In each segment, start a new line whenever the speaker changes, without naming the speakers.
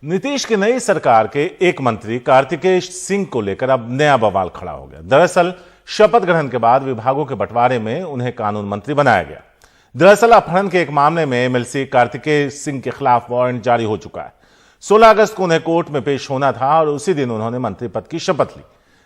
नीतीश की नई सरकार के एक मंत्री कार्तिकेय सिंह को लेकर अब नया बवाल खड़ा हो गया। दरअसल शपथ ग्रहण के बाद विभागों के बंटवारे में उन्हें कानून मंत्री बनाया गया। दरअसल अपहरण के एक मामले में एमएलसी कार्तिकेय सिंह के खिलाफ वारंट जारी हो चुका है। 16 अगस्त को उन्हें कोर्ट में पेश होना था और उसी दिन उन्होंने मंत्री पद की शपथ ली।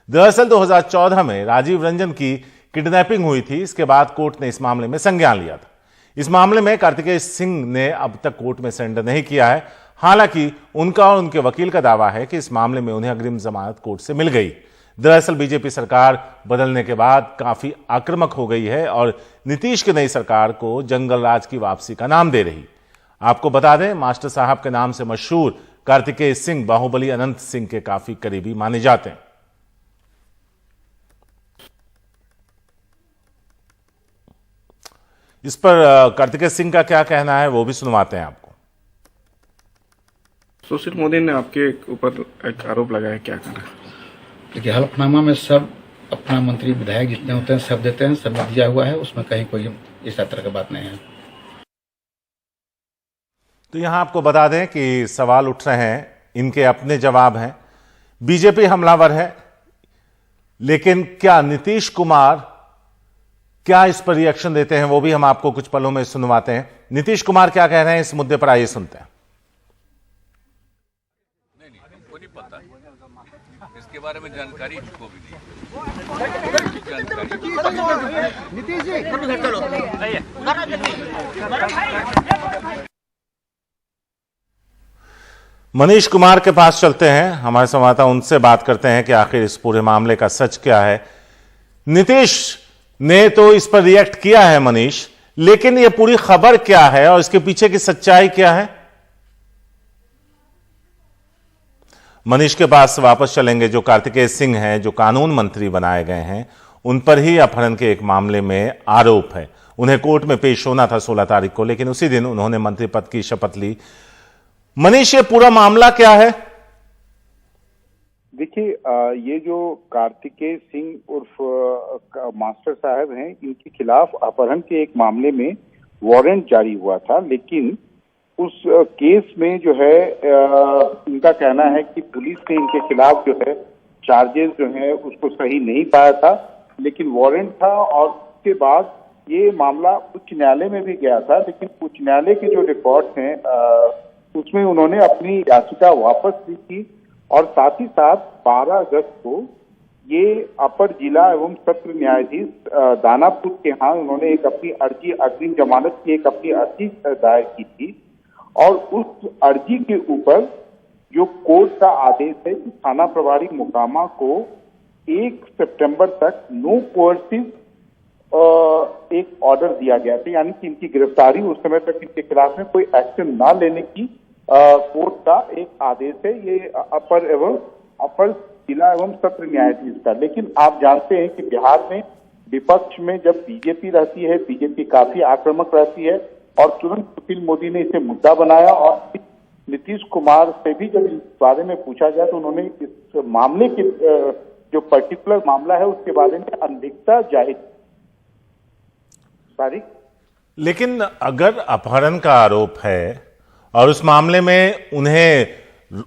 दरअसल 2014 में राजीव रंजन की किडनैपिंग हुई थी। इसके बाद कोर्ट ने इस मामले में संज्ञान लिया था। इस मामले में कार्तिकेय सिंह ने अब तक कोर्ट में सरेंडर नहीं किया है। हालांकि उनका और उनके वकील का दावा है कि इस मामले में उन्हें अग्रिम जमानत कोर्ट से मिल गई। दरअसल बीजेपी सरकार बदलने के बाद काफी आक्रामक हो गई है और नीतीश की नई सरकार को जंगल राज की वापसी का नाम दे रही। आपको बता दें, मास्टर साहब के नाम से मशहूर कार्तिकेय सिंह बाहुबली अनंत सिंह के काफी करीबी माने जाते हैं। इस पर कार्तिकेय सिंह का क्या कहना है वो भी सुनवाते हैं आपको।
सुशील मोदी ने आपके ऊपर एक आरोप लगाया, क्या कहना?
देखिए, हलफनामा में सब अपना मंत्री विधायक जितने होते हैं सब देते हैं, सब दिया हुआ है, उसमें कहीं कोई इस तरह की बात नहीं है।
तो यहां आपको बता दें कि सवाल उठ रहे हैं, इनके अपने जवाब हैं। बीजेपी हमलावर है, लेकिन क्या नीतीश कुमार क्या इस पर रिएक्शन देते हैं वो भी हम आपको कुछ पलों में सुनवाते हैं। नीतीश कुमार क्या कह रहे हैं इस मुद्दे पर, आइए सुनते हैं।
को नहीं पता इसके बारे में जानकारी को भी नहीं।
मनीष कुमार के पास चलते हैं, हमारे संवाददाता उनसे बात करते हैं कि आखिर इस पूरे मामले का सच क्या है। नीतीश ने तो इस पर रिएक्ट किया है मनीष, लेकिन यह पूरी खबर क्या है और इसके पीछे की सच्चाई क्या है? मनीष के पास वापस चलेंगे। जो कार्तिकेय सिंह हैं, जो कानून मंत्री बनाए गए हैं, उन पर ही अपहरण के एक मामले में आरोप है। उन्हें कोर्ट में पेश होना था 16 तारीख को, लेकिन उसी दिन उन्होंने मंत्री पद की शपथ ली। मनीष, ये पूरा मामला क्या है?
देखिए, ये जो कार्तिकेय सिंह उर्फ मास्टर साहब हैं, इनके खिलाफ अपहरण के एक मामले में वारंट जारी हुआ था, लेकिन उस केस में जो है इनका कहना है कि पुलिस ने इनके खिलाफ जो है चार्जेस जो है उसको सही नहीं पाया था, लेकिन वारंट था। और उसके बाद ये मामला उच्च न्यायालय में भी गया था, लेकिन उच्च न्यायालय के जो रिकॉर्ड्स हैं उसमें उन्होंने अपनी याचिका वापस ली थी। और साथ ही साथ 12 अगस्त को ये अपर जिला एवं सत्र न्यायाधीश दानापुर के यहाँ उन्होंने एक अपनी अर्जी, अग्रिम जमानत की एक अपनी अर्जी दायर की थी। और उस अर्जी के ऊपर जो कोर्ट का आदेश है कि थाना प्रभारी मोकामा को 1 सितंबर तक नो कोर्सिव एक ऑर्डर दिया गया था, यानी कि इनकी गिरफ्तारी उस समय तक इनके खिलाफ में कोई एक्शन ना लेने की कोर्ट का एक आदेश है। ये अपर जिला एवं सत्र न्यायाधीश का। लेकिन आप जानते हैं कि बिहार में विपक्ष में जब बीजेपी रहती है, बीजेपी काफी आक्रामक रहती है और तुरंत सुशील मोदी ने इसे मुद्दा बनाया। और नीतीश कुमार से भी जब इस बारे में पूछा गया तो उन्होंने इस मामले के जो पर्टिकुलर मामला है उसके बारे में अनभिज्ञता जाहिर।
लेकिन अगर अपहरण का आरोप है और उस मामले में उन्हें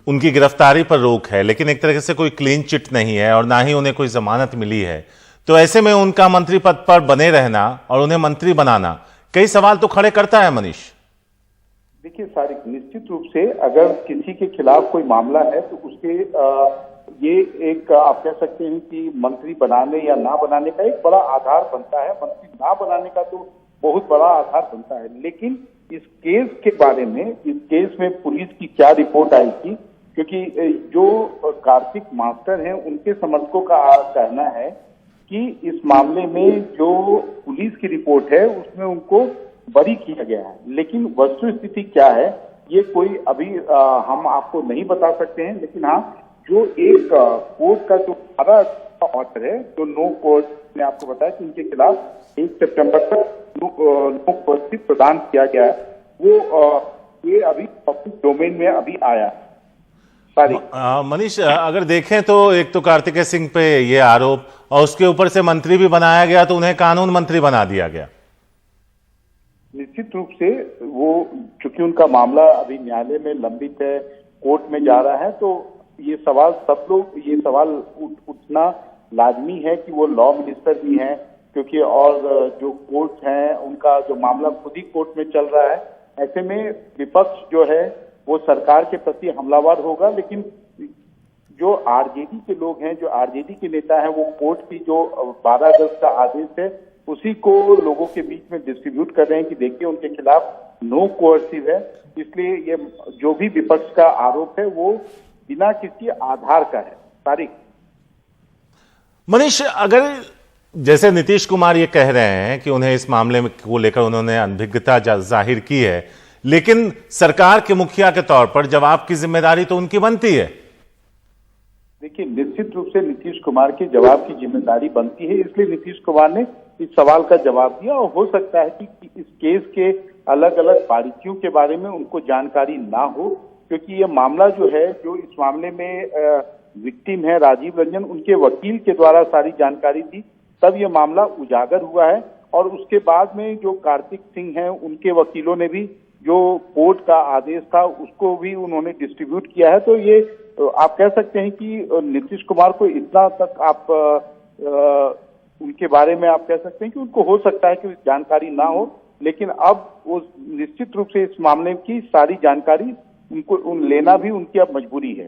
उनकी गिरफ्तारी पर रोक है, लेकिन एक तरह से कोई क्लीन चिट नहीं है और ना ही उन्हें कोई जमानत मिली है, तो ऐसे में उनका मंत्री पद पर बने रहना और उन्हें मंत्री बनाना कई सवाल तो खड़े करता है। मनीष,
देखिए सारिक, निश्चित रूप से अगर किसी के खिलाफ कोई मामला है तो उसके ये एक आप कह सकते हैं कि मंत्री बनाने या ना बनाने का एक बड़ा आधार बनता है। मंत्री ना बनाने का तो बहुत बड़ा आधार बनता है। लेकिन इस केस के बारे में, इस केस में पुलिस की क्या रिपोर्ट आई थी, क्योंकि जो कार्तिक मास्टर हैं उनके समर्थकों का कहना है कि इस मामले में जो पुलिस की रिपोर्ट है उसमें उनको बरी किया गया है। लेकिन वस्तु स्थिति क्या है ये कोई अभी हम आपको नहीं बता सकते हैं। लेकिन हाँ, जो एक कोर्ट का जो 12 ऑर्डर है, जो नो कोर्ट ने आपको बताया कि उनके खिलाफ 1 सितंबर तक नो कोर्ट प्रदान किया गया है, वो ये अभी पब्लिक डोमेन में अभी आया।
मनीष, अगर देखें तो एक तो कार्तिकेय सिंह पे ये आरोप और उसके ऊपर से मंत्री भी बनाया गया, तो उन्हें कानून मंत्री बना दिया गया।
निश्चित रूप से वो, चूंकि उनका मामला अभी न्यायालय में लंबित है, कोर्ट में जा रहा है, तो ये सवाल उठना लाजमी है कि वो लॉ मिनिस्टर भी हैं, क्योंकि और जो कोर्ट हैं उनका जो मामला खुद ही कोर्ट में चल रहा है। ऐसे में विपक्ष जो है वो सरकार के प्रति हमलावर होगा, लेकिन जो आरजेडी के लोग हैं, जो आरजेडी के नेता हैं, वो कोर्ट की जो 12 अगस्त का आदेश है उसी को लोगों के बीच में डिस्ट्रीब्यूट कर रहे हैं कि देखिए उनके खिलाफ नो कोर्सिव है। इसलिए ये जो भी विपक्ष का आरोप है वो बिना किसी आधार का है। तारिक
मनीष, अगर जैसे नीतीश कुमार ये कह रहे हैं कि उन्हें इस मामले में को लेकर उन्होंने अनभिज्ञता जाहिर की है, लेकिन सरकार के मुखिया के तौर पर जवाब की जिम्मेदारी तो उनकी बनती है।
देखिए, निश्चित रूप से नीतीश कुमार के जवाब की जिम्मेदारी बनती है, इसलिए नीतीश कुमार ने इस सवाल का जवाब दिया। और हो सकता है कि इस केस के अलग अलग बारीकियों के बारे में उनको जानकारी ना हो, क्योंकि ये मामला जो है, जो इस मामले में विक्टिम है राजीव रंजन, उनके वकील के द्वारा सारी जानकारी थी, तब ये मामला उजागर हुआ है। और उसके बाद में जो कार्तिक सिंह हैं, उनके वकीलों ने भी जो कोर्ट का आदेश था उसको भी उन्होंने डिस्ट्रीब्यूट किया है। तो ये आप कह सकते हैं कि नीतीश कुमार को इतना तक आप उनके बारे में आप कह सकते हैं कि उनको हो सकता है कि जानकारी ना हो, लेकिन अब वो निश्चित रूप से इस मामले की सारी जानकारी उनको लेना भी उनकी अब मजबूरी है।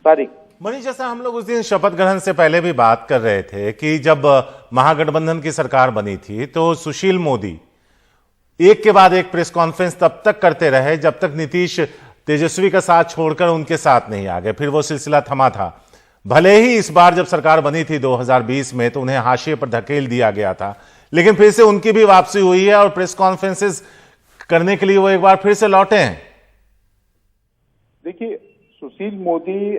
तारिक
मनीष, जैसा हम लोग उस दिन शपथ ग्रहण से पहले भी बात कर रहे थे कि जब महागठबंधन की सरकार बनी थी तो सुशील मोदी एक के बाद एक प्रेस कॉन्फ्रेंस तब तक करते रहे जब तक नीतीश तेजस्वी का साथ छोड़कर उनके साथ नहीं आ गए, फिर वो सिलसिला थमा था। भले ही इस बार जब सरकार बनी थी 2020 में तो उन्हें हाशिए पर धकेल दिया गया था, लेकिन फिर से उनकी भी वापसी हुई है और प्रेस कॉन्फ्रेंसेस करने के लिए वो एक बार फिर से लौटे हैं।
देखिए, सुशील मोदी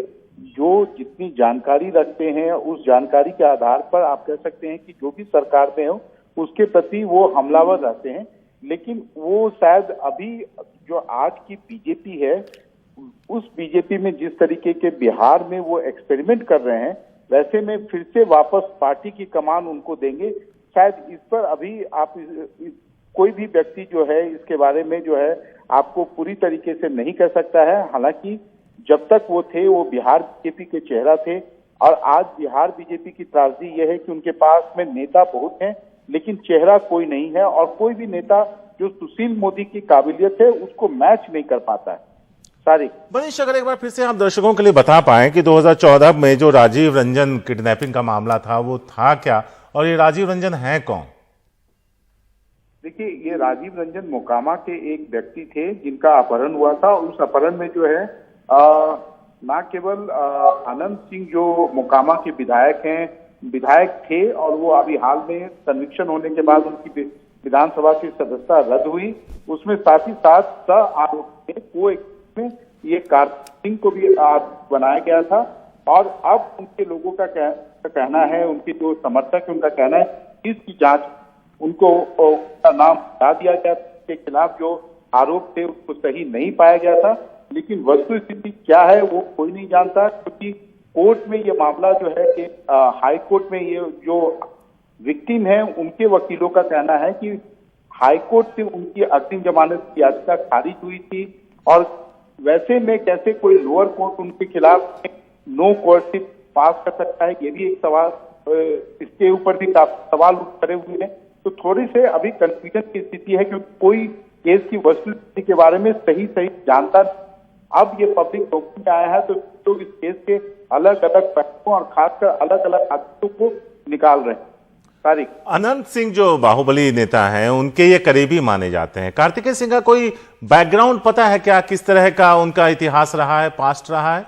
जो जितनी जानकारी रखते हैं उस जानकारी के आधार पर आप कह सकते हैं कि जो भी सरकार में हो उसके प्रति वो हमलावर रहते हैं, लेकिन वो शायद अभी जो आज की बीजेपी है उस बीजेपी में जिस तरीके के बिहार में वो एक्सपेरिमेंट कर रहे हैं, वैसे में फिर से वापस पार्टी की कमान उनको देंगे। शायद इस पर अभी आप कोई भी व्यक्ति जो है इसके बारे में जो है आपको पूरी तरीके से नहीं कह सकता है। हालांकि जब तक वो थे वो बिहार बीजेपी के चेहरा थे, और आज बिहार बीजेपी की त्रासदी यह है कि उनके पास में नेता बहुत हैं लेकिन चेहरा कोई नहीं है, और कोई भी नेता जो सुशील मोदी की काबिलियत है उसको मैच नहीं कर पाता है। तारिक
मनीष, अगर एक बार फिर से आप दर्शकों के लिए बता पाएं कि 2014 में जो राजीव रंजन किडनैपिंग का मामला था वो था क्या, और ये राजीव रंजन है कौन?
देखिए, ये राजीव रंजन मोकामा के एक व्यक्ति थे जिनका अपहरण हुआ था। उस अपहरण में जो है ना केवल अनंत सिंह जो मोकामा के विधायक थे, और वो अभी हाल में संरक्षण होने के बाद उनकी विधानसभा की सदस्यता रद्द हुई, उसमें साथ ही साथ सह आरोपी को में ये कार्तिक सिंह को भी बनाया गया था। और अब उनके लोगों का कहना है, उनके जो समर्थक है उनका कहना है इसकी जांच उनको का नाम हटा दिया गया, के खिलाफ जो आरोप थे उसको सही नहीं पाया गया था। लेकिन वस्तु स्थिति क्या है वो कोई नहीं जानता, क्योंकि कोर्ट में ये मामला जो है कि हाई कोर्ट में ये जो विक्टिम है उनके वकीलों का कहना है कि हाई कोर्ट से उनकी अग्रिम जमानत की याचिका खारिज हुई थी, और वैसे में कैसे कोई लोअर कोर्ट उनके खिलाफ नो कोर्सिव पास कर सकता है, ये भी एक सवाल, इसके ऊपर भी काफी सवाल खड़े हुए हैं। तो थोड़ी से अभी कंफ्यूजन की स्थिति है, क्योंकि कोई केस की वस्तुस्थिति के बारे में सही जानता। अब ये पब्लिक डोमेन में आया है तो इस केस के अलग अलग पक्षों और खासकर अलग अलग आरोपों को निकाल रहे हैं। तारिक
अनंत सिंह जो बाहुबली नेता हैं उनके ये करीबी माने जाते हैं, कार्तिकेय सिंह का कोई बैकग्राउंड पता है क्या, किस तरह का उनका इतिहास रहा है, पास्ट रहा है?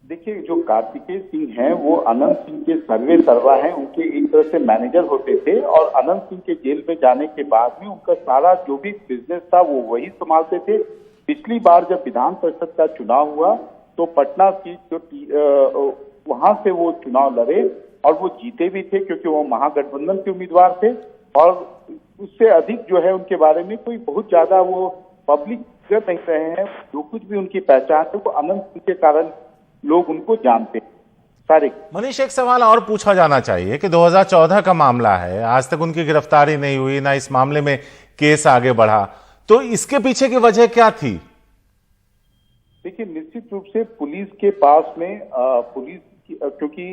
देखिए, जो कार्तिकेय सिंह हैं वो अनंत सिंह के सर्वे सर्वा हैं, उनके एक तरह से मैनेजर होते थे, और अनंत सिंह के जेल में जाने के बाद में उनका सारा जो भी बिजनेस था वो वही संभालते थे। पिछली बार जब विधान परिषद का चुनाव हुआ तो पटना सीट जो वहां से वो चुनाव लड़े और वो जीते भी थे, क्योंकि वो महागठबंधन के उम्मीदवार थे, और उससे अधिक जो है उनके बारे में कोई बहुत ज्यादा वो पब्लिक नहीं रहे हैं। जो कुछ भी उनकी पहचान है वो अनंत सिंह के कारण लोग उनको जानते हैं। तारिक
मनीष, एक सवाल और पूछा जाना चाहिए कि 2014 का मामला है, आज तक उनकी गिरफ्तारी नहीं हुई, ना इस मामले में केस आगे बढ़ा, तो इसके पीछे की वजह क्या थी?
देखिए, निश्चित रूप से पुलिस के पास में क्योंकि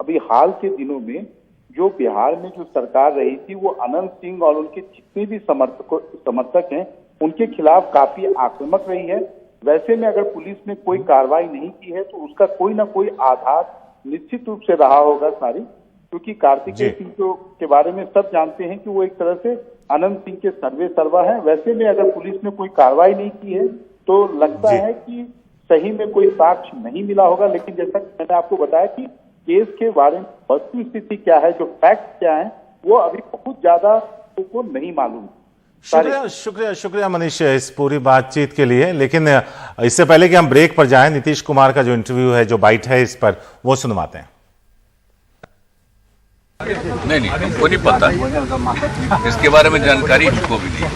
अभी हाल के दिनों में जो बिहार में जो सरकार रही थी वो अनंत सिंह और उनके जितने भी समर्थक हैं उनके खिलाफ काफी आक्रामक रही है। वैसे में अगर पुलिस ने कोई कार्रवाई नहीं की है तो उसका कोई ना कोई आधार निश्चित रूप से रहा होगा सारी, क्योंकि कार्तिकेय सिंह के बारे में सब जानते हैं कि वो एक तरह से अनंत सिंह के सर्वे सर्वा है। वैसे में अगर पुलिस ने कोई कार्रवाई नहीं की है तो लगता है कि सही में कोई साक्ष्य नहीं मिला होगा। लेकिन जैसा कि मैंने आपको बताया कि केस के बारे में वस्तु स्थिति क्या है, जो फैक्ट क्या है, वो अभी बहुत ज्यादा को नहीं मालूम।
शुक्रिया मनीष इस पूरी बातचीत के लिए। लेकिन इससे पहले कि हम ब्रेक पर जाएं, नीतीश कुमार का जो इंटरव्यू है, जो बाइट है, इस पर वो सुनवाते हैं।
नहीं हमको नहीं पता, इसके बारे में जानकारी हमको भी नहीं।